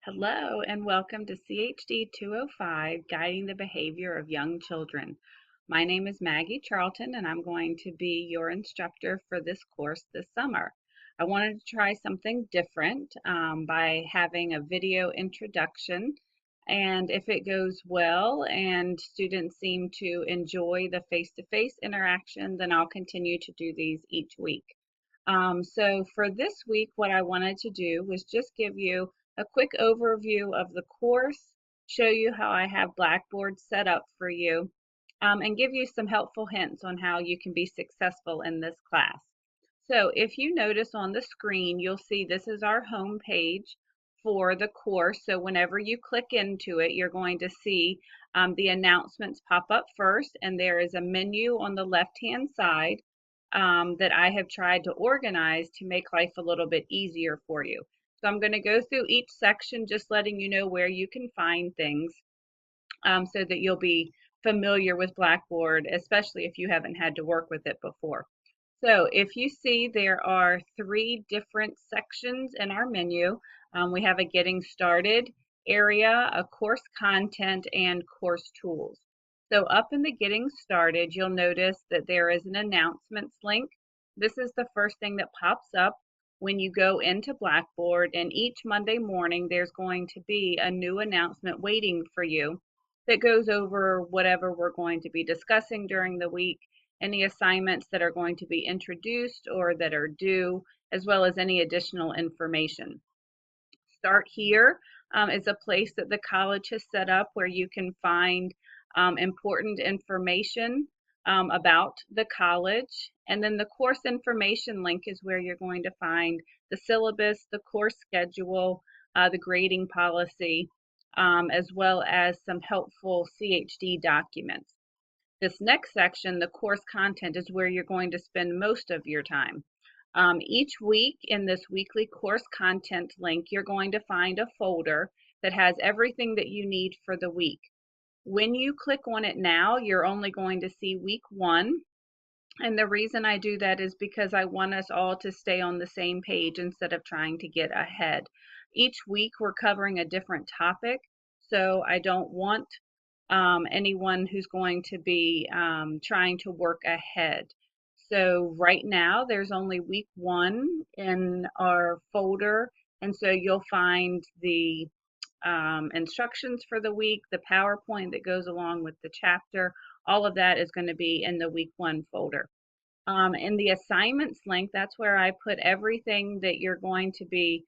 Hello and welcome to CHD 205, Guiding the Behavior of Young Children. My name is Maggie Charlton and I'm going to be your instructor for this course this summer. I wanted to try something different by having a video introduction, and if it goes well and students seem to enjoy the face-to-face interaction, then I'll continue to do these each week. So for this week, what I wanted to do was just give you a quick overview of the course, show you how I have Blackboard set up for you, and give you some helpful hints on how you can be successful in this class. So if you notice on the screen, you'll see this is our home page for the course. So whenever you click into it, you're going to see the announcements pop up first, and there is a menu on the left-hand side that I have tried to organize to make life a little bit easier for you. So I'm going to go through each section, just letting you know where you can find things so that you'll be familiar with Blackboard, especially if you haven't had to work with it before. So if you see, there are three different sections in our menu. We have a Getting Started area, a Course Content, and Course Tools. So up in the Getting Started, you'll notice that there is an Announcements link. This is the first thing that pops up when you go into Blackboard, and each Monday morning there's going to be a new announcement waiting for you that goes over whatever we're going to be discussing during the week, any assignments that are going to be introduced or that are due, as well as any additional information. Start Here is a place that the college has set up where you can find important information about the college. And then the course information link is where you're going to find the syllabus, the course schedule, the grading policy, as well as some helpful CHD documents. This next section, the course content, is where you're going to spend most of your time. Each week in this weekly course content link, you're going to find a folder that has everything that you need for the week. When you click on it now, you're only going to see week 1. And the reason I do that is because I want us all to stay on the same page instead of trying to get ahead. Each week we're covering a different topic, so I don't want anyone who's going to be trying to work ahead. So right now there's only week 1 in our folder, and so you'll find the instructions for the week, the PowerPoint that goes along with the chapter. All of that is going to be in the week 1 folder. In the assignments link, that's where I put everything that you're going to be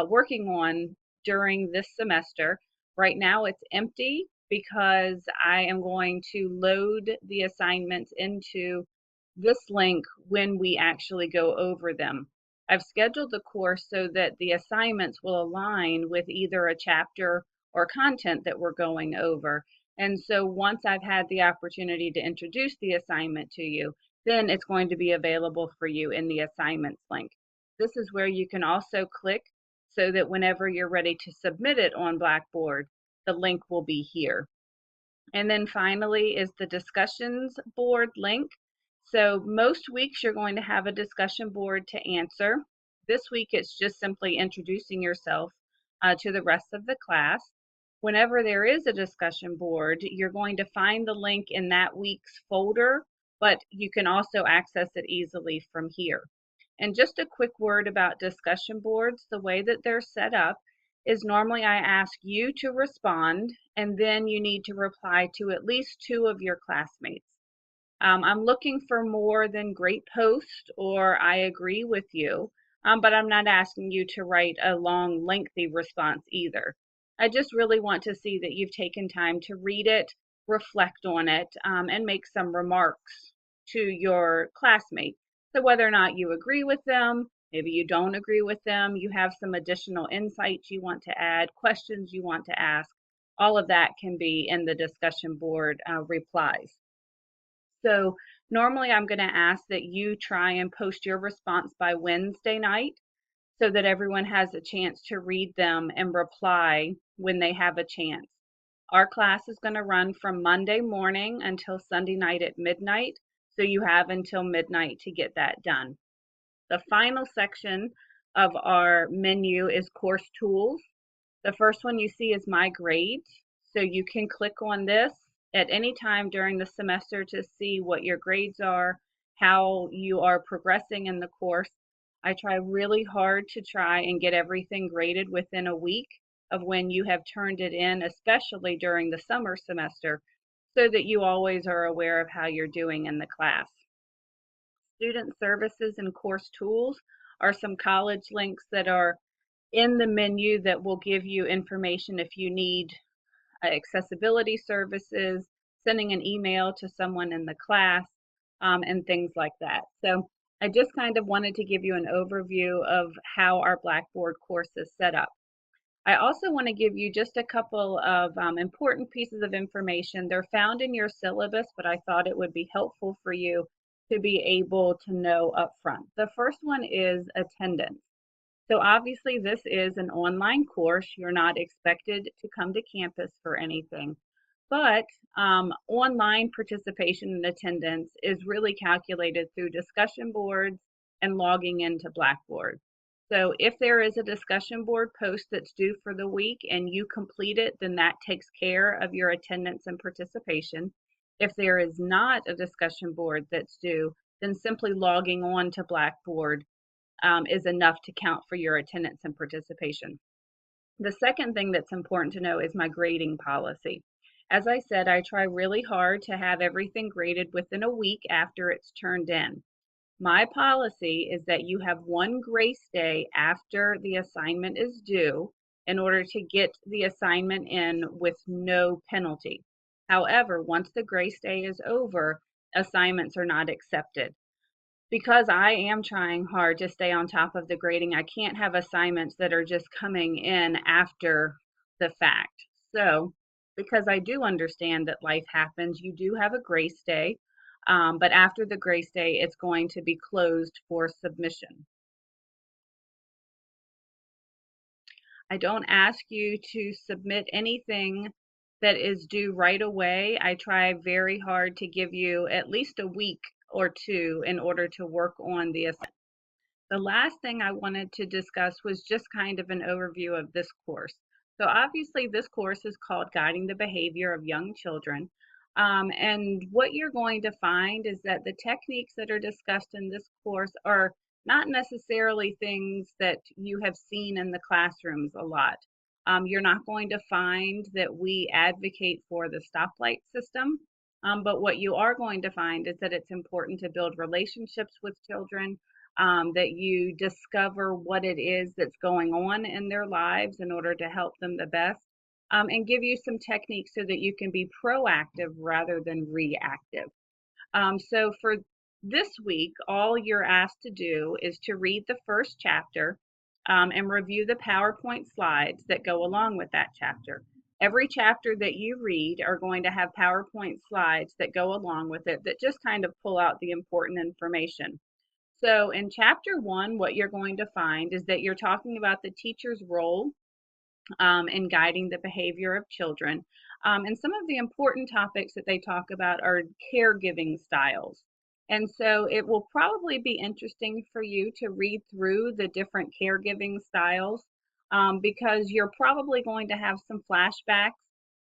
working on during this semester. Right now it's empty because I am going to load the assignments into this link when we actually go over them. I've scheduled the course so that the assignments will align with either a chapter or content that we're going over. And so once I've had the opportunity to introduce the assignment to you, then it's going to be available for you in the assignments link. This is where you can also click so that whenever you're ready to submit it on Blackboard, the link will be here. And then finally is the discussions board link. So most weeks you're going to have a discussion board to answer. This week it's just simply introducing yourself to the rest of the class. Whenever there is a discussion board, you're going to find the link in that week's folder, but you can also access it easily from here. And just a quick word about discussion boards. The way that they're set up is normally I ask you to respond, and then you need to reply to at least 2 of your classmates. I'm looking for more than great post or I agree with you, but I'm not asking you to write a long, lengthy response either. I just really want to see that you've taken time to read it, reflect on it, and make some remarks to your classmate. So whether or not you agree with them, maybe you don't agree with them, you have some additional insights you want to add, questions you want to ask, all of that can be in the discussion board replies. So normally I'm going to ask that you try and post your response by Wednesday night so that everyone has a chance to read them and reply when they have a chance. Our class is going to run from Monday morning until Sunday night at midnight, so you have until midnight to get that done. The final section of our menu is course tools. The first one you see is My Grades. So you can click on this at any time during the semester to see what your grades are, how you are progressing in the course. I try really hard to try and get everything graded within a week of when you have turned it in, especially during the summer semester, so that you always are aware of how you're doing in the class. Student services and course tools are some college links that are in the menu that will give you information if you need accessibility services, sending an email to someone in the class, and things like that. So I just kind of wanted to give you an overview of how our Blackboard course is set up. I also want to give you just a couple of important pieces of information. They're found in your syllabus, but I thought it would be helpful for you to be able to know up front. The first one is attendance. So obviously this is an online course. You're not expected to come to campus for anything, but online participation and attendance is really calculated through discussion boards and logging into Blackboard. So if there is a discussion board post that's due for the week and you complete it, then that takes care of your attendance and participation. If there is not a discussion board that's due, then simply logging on to Blackboard is enough to count for your attendance and participation. The second thing that's important to know is my grading policy. As I said, I try really hard to have everything graded within a week after it's turned in. My policy is that you have one grace day after the assignment is due in order to get the assignment in with no penalty. However, once the grace day is over, assignments are not accepted. Because I am trying hard to stay on top of the grading, I can't have assignments that are just coming in after the fact. So, because I do understand that life happens, you do have a grace day, but after the grace day, it's going to be closed for submission. I don't ask you to submit anything that is due right away. I try very hard to give you at least a week or two in order to work on the assignment. The last thing I wanted to discuss was just kind of an overview of this course. So obviously this course is called Guiding the Behavior of Young Children. And what you're going to find is that the techniques that are discussed in this course are not necessarily things that you have seen in the classrooms a lot. You're not going to find that we advocate for the stoplight system, but what you are going to find is that it's important to build relationships with children, that you discover what it is that's going on in their lives in order to help them the best, and give you some techniques so that you can be proactive rather than reactive. So for this week, all you're asked to do is to read the first chapter and review the PowerPoint slides that go along with that chapter. Every chapter that you read are going to have PowerPoint slides that go along with it that just kind of pull out the important information. So in chapter one, what you're going to find is that you're talking about the teacher's role in guiding the behavior of children. And some of the important topics that they talk about are caregiving styles. And so it will probably be interesting for you to read through the different caregiving styles, because you're probably going to have some flashbacks,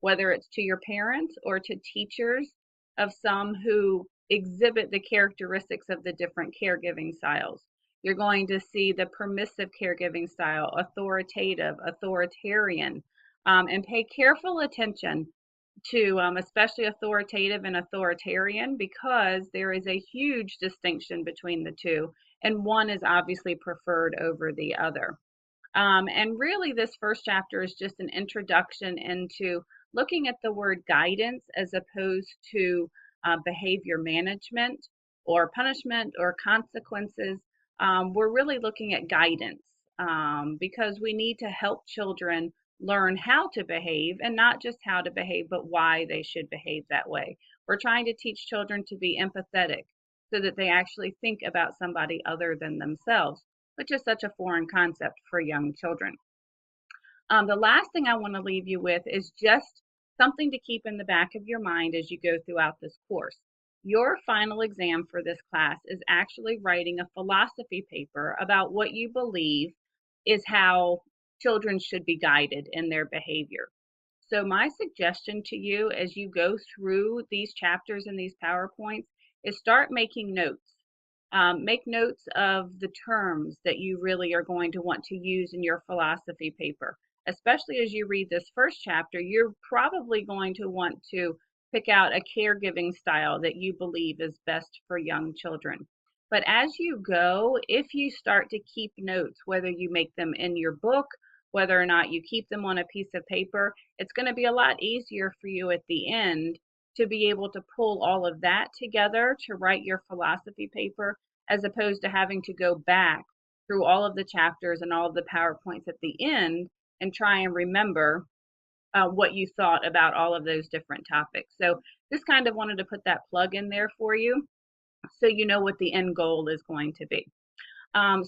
whether it's to your parents or to teachers of some who exhibit the characteristics of the different caregiving styles. You're going to see the permissive caregiving style, authoritative, authoritarian, and pay careful attention to especially authoritative and authoritarian, because there is a huge distinction between the two, and one is obviously preferred over the other. And really, this first chapter is just an introduction into looking at the word guidance as opposed to behavior management or punishment or consequences. We're really looking at guidance, because we need to help children learn how to behave, and not just how to behave, but why they should behave that way. We're trying to teach children to be empathetic so that they actually think about somebody other than themselves, which is such a foreign concept for young children. The last thing I want to leave you with is just something to keep in the back of your mind as you go throughout this course. Your final exam for this class is actually writing a philosophy paper about what you believe is how children should be guided in their behavior. So my suggestion to you as you go through these chapters and these PowerPoints is start making notes. Make notes of the terms that you really are going to want to use in your philosophy paper. Especially as you read this first chapter, you're probably going to want to pick out a caregiving style that you believe is best for young children. But as you go, if you start to keep notes, whether you make them in your book, whether or not you keep them on a piece of paper, it's going to be a lot easier for you at the end to be able to pull all of that together to write your philosophy paper, as opposed to having to go back through all of the chapters and all of the PowerPoints at the end and try and remember what you thought about all of those different topics. So just kind of wanted to put that plug in there for you so you know what the end goal is going to be.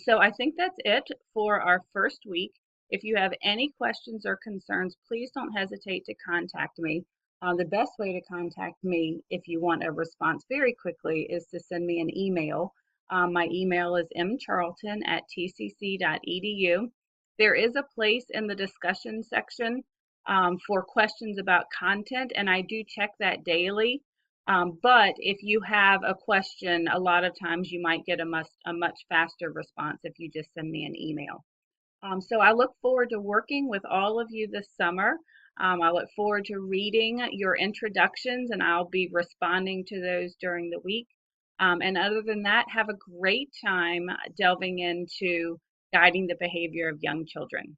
So I think that's it for our first week. If you have any questions or concerns, please don't hesitate to contact me. The best way to contact me if you want a response very quickly is to send me an email. My email is mcharlton@tcc.edu. There is a place in the discussion section for questions about content, and I do check that daily. But if you have a question, a lot of times you might get a much faster response if you just send me an email. So I look forward to working with all of you this summer. I look forward to reading your introductions, and I'll be responding to those during the week. And other than that, have a great time delving into guiding the behavior of young children.